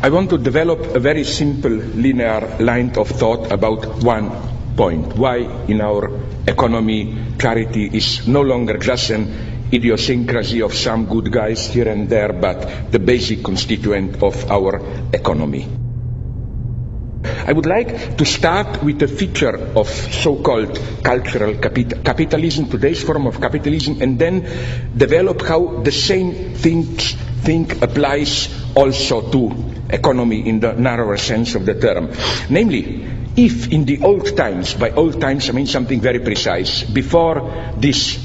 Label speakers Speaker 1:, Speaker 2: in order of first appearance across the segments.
Speaker 1: I want to develop a very simple linear line of thought about one point. Why in our economy charity is no longer just an idiosyncrasy of some good guys here and there, but the basic constituent of our economy. I would like to start with a feature of so-called cultural capitalism, today's form of capitalism, and then develop how the same thing applies also to economy in the narrower sense of the term. Namely, if in the old times, by old times I mean something very precise, before this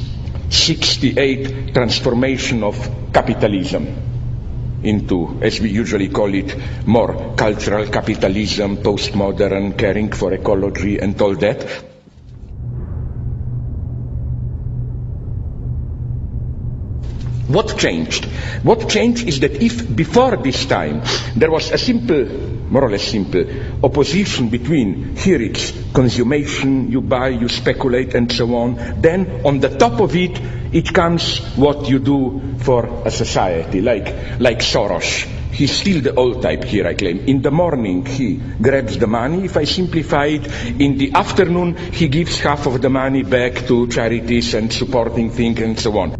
Speaker 1: 68 transformation of capitalism into, as we usually call it, more cultural capitalism, postmodern, caring for ecology and all that. What changed? What changed is that if before this time there was a simple, more or less simple, opposition between here it's consummation, you buy, you speculate and so on, then on the top of it, it comes what you do for a society, like Soros. He's still the old type here, I claim. In the morning he grabs the money, if I simplify it. In the afternoon he gives half of the money back to charities and supporting things and so on.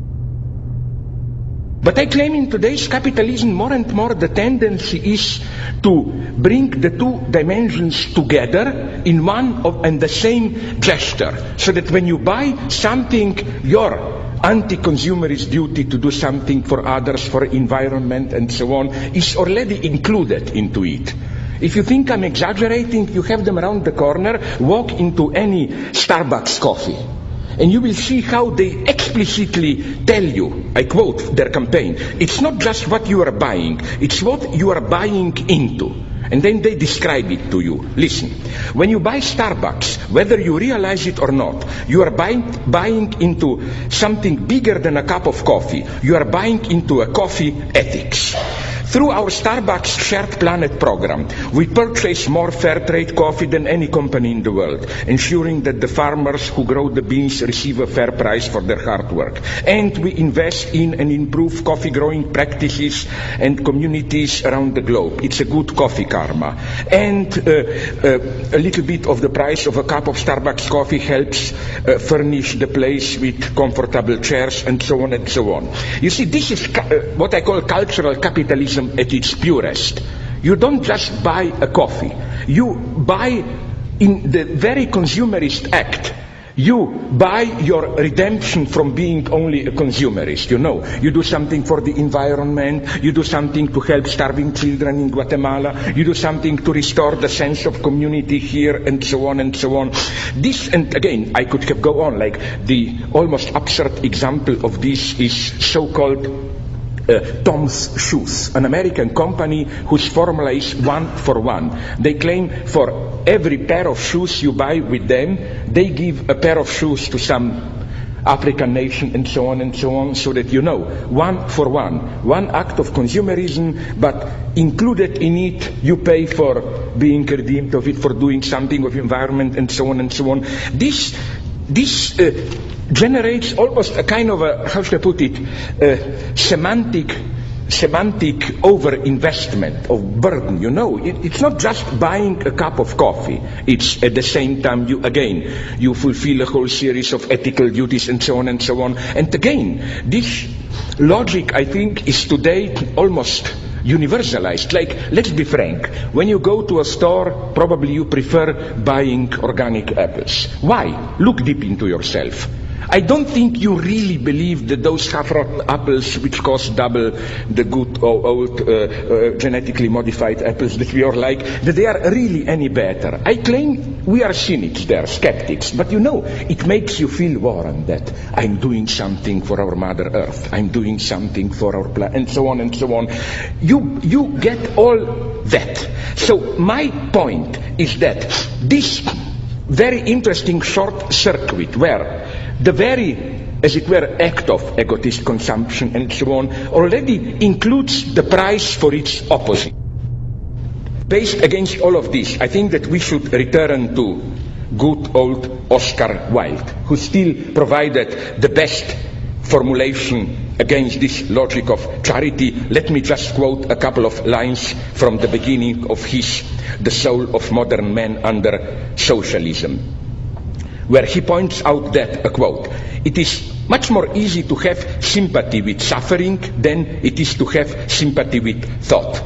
Speaker 1: But I claim in today's capitalism more and more the tendency is to bring the two dimensions together in one and the same gesture, so that when you buy something, your anti-consumerist duty to do something for others, for environment and so on, is already included into it. If you think I'm exaggerating, you have them around the corner, walk into any Starbucks coffee, and you will see how they explicitly tell you, I quote their campaign, it's not just what you are buying, it's what you are buying into. And then they describe it to you. Listen, when you buy Starbucks, whether you realize it or not, you are buying into something bigger than a cup of coffee. You are buying into a coffee ethics. Through our Starbucks Shared Planet program, we purchase more fair trade coffee than any company in the world, ensuring that the farmers who grow the beans receive a fair price for their hard work. And we invest in and improve coffee growing practices and communities around the globe. It's a good coffee karma. And a little bit of the price of a cup of Starbucks coffee helps furnish the place with comfortable chairs and so on and so on. You see, this is what I call cultural capitalism at its purest. You don't just buy a coffee. You buy in the very consumerist act. You buy your redemption from being only a consumerist, you know. You do something for the environment, you do something to help starving children in Guatemala, you do something to restore the sense of community here, and so on and so on. This, and again, I could have go on, like the almost absurd example of this is so-called Tom's Shoes, an American company whose formula is 1 for 1. They claim for every pair of shoes you buy with them, they give a pair of shoes to some African nation and so on, so that you know, 1 for 1. One act of consumerism, but included in it, you pay for being redeemed of it, for doing something with environment and so on and so on. This generates almost a kind of a, how should I put it, semantic over-investment of burden, you know. It's not just buying a cup of coffee. It's at the same time you fulfill a whole series of ethical duties and so on and so on. And again, this logic, I think, is today almost universalized. Like, let's be frank, when you go to a store, probably you prefer buying organic apples. Why? Look deep into yourself. I don't think you really believe that those half-rotten apples, which cost double the good old genetically modified apples that we all like, that they are really any better. I claim we are cynics there, skeptics, but you know, it makes you feel warm that I'm doing something for our Mother Earth, I'm doing something for our planet, and so on and so on. You get all that. So my point is that this very interesting short circuit where the very, as it were, act of egotist consumption and so on already includes the price for its opposite. Based against all of this, I think that we should return to good old Oscar Wilde, who still provided the best formulation against this logic of charity, let me just quote a couple of lines from the beginning of his The Soul of Modern Man Under Socialism, where he points out that, a quote, "It is much more easy to have sympathy with suffering than it is to have sympathy with thought.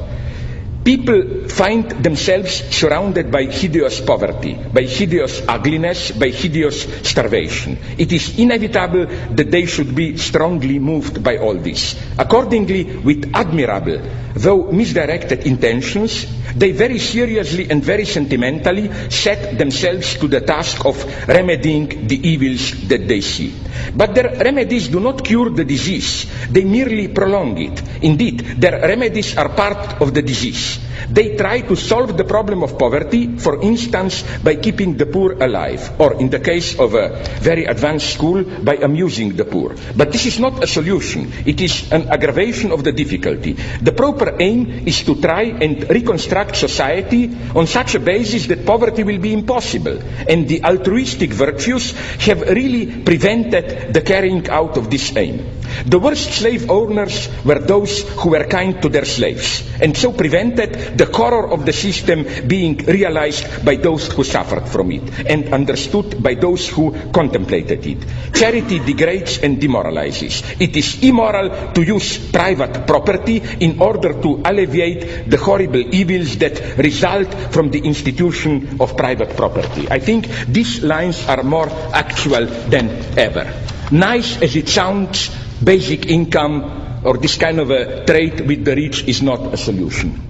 Speaker 1: People find themselves surrounded by hideous poverty, by hideous ugliness, by hideous starvation. It is inevitable that they should be strongly moved by all this. Accordingly, with admirable, though misdirected intentions, they very seriously and very sentimentally set themselves to the task of remedying the evils that they see. But their remedies do not cure the disease, they merely prolong it. Indeed, their remedies are part of the disease. They try to solve the problem of poverty, for instance, by keeping the poor alive, or in the case of a very advanced school, by amusing the poor. But this is not a solution. It is an aggravation of the difficulty. The proper aim is to try and reconstruct society on such a basis that poverty will be impossible, and the altruistic virtues have really prevented the carrying out of this aim. The worst slave owners were those who were kind to their slaves, and so prevented the horror of the system being realized by those who suffered from it, and understood by those who contemplated it. Charity degrades and demoralizes. It is immoral to use private property in order to alleviate the horrible evils that result from the institution of private property. I think these lines are more actual than ever. Nice as it sounds, basic income or this kind of a trade with the rich is not a solution.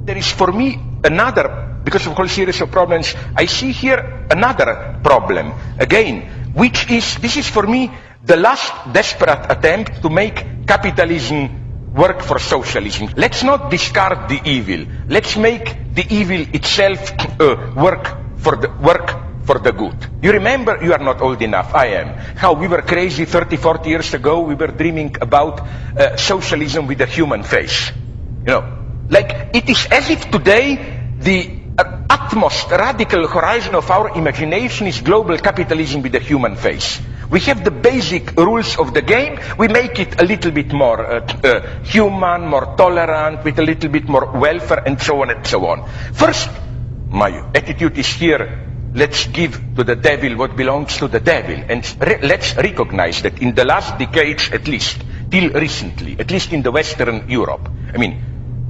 Speaker 1: There is for me another, because of a whole series of problems, I see here another problem, again, which is, this is for me the last desperate attempt to make capitalism work for socialism. Let's not discard the evil. Let's make the evil itself work for the good. You remember, you are not old enough, I am, how we were crazy 30, 40 years ago, we were dreaming about socialism with a human face. You know, like it is as if today the utmost radical horizon of our imagination is global capitalism with a human face. We have the basic rules of the game, we make it a little bit more human, more tolerant, with a little bit more welfare, and so on and so on. First, my attitude is here, let's give to the devil what belongs to the devil, and let's recognize that in the last decades, at least, till recently, at least in the Western Europe, I mean,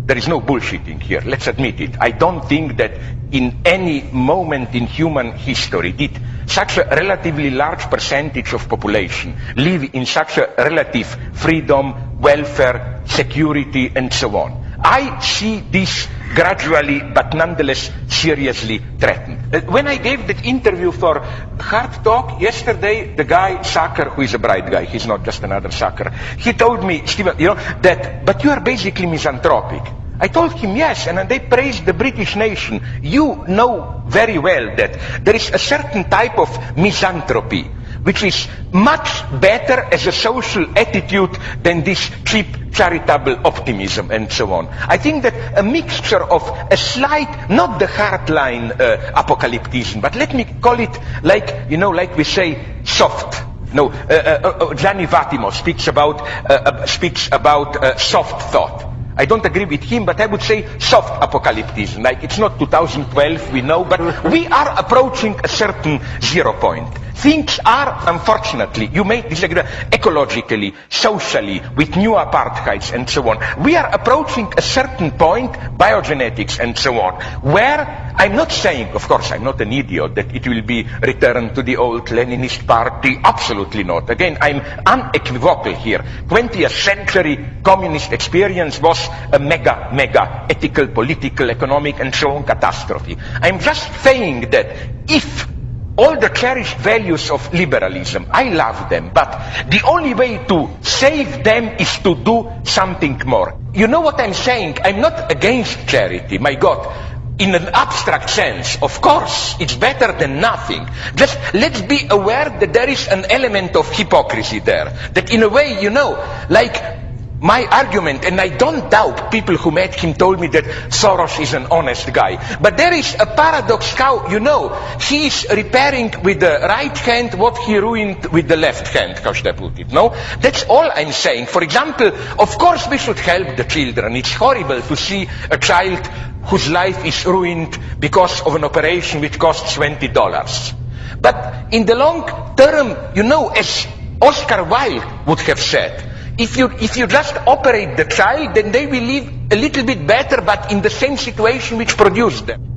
Speaker 1: there is no bullshitting here, let's admit it. I don't think that in any moment in human history did such a relatively large percentage of population live in such a relative freedom, welfare, security, and so on. I see this gradually, but nonetheless seriously threatened. When I gave that interview for Hard Talk yesterday, the guy, Zucker, who is a bright guy, he's not just another sucker, he told me, Stephen, you know, that, but you are basically misanthropic. I told him yes, and they praised the British nation. You know very well that there is a certain type of misanthropy which is much better as a social attitude than this cheap charitable optimism and so on. I think that a mixture of a slight, not the hardline apocalypticism, but let me call it like, you know, like we say, soft. No, Gianni Vattimo speaks about soft thought. I don't agree with him, but I would say soft apocalypticism. Like, it's not 2012, we know, but we are approaching a certain 0 point. Things are, unfortunately, you may disagree, ecologically, socially, with new apartheids and so on. We are approaching a certain point, biogenetics and so on, where I'm not saying, of course, I'm not an idiot, that it will be returned to the old Leninist party. Absolutely not. Again, I'm unequivocal here. 20th century communist experience was a mega ethical, political, economic, and so on catastrophe. I'm just saying that if all the cherished values of liberalism, I love them, but the only way to save them is to do something more. You know what I'm saying? I'm not against charity, my God. In an abstract sense, of course, it's better than nothing. Just let's be aware that there is an element of hypocrisy there. That in a way, you know, like my argument, and I don't doubt people who met him told me that Soros is an honest guy. But there is a paradox how, you know, he is repairing with the right hand what he ruined with the left hand, how should I put it, no? That's all I'm saying. For example, of course we should help the children. It's horrible to see a child whose life is ruined because of an operation which costs $20. But in the long term, you know, as Oscar Wilde would have said, if you just operate the child, then they will live a little bit better, but in the same situation which produced them.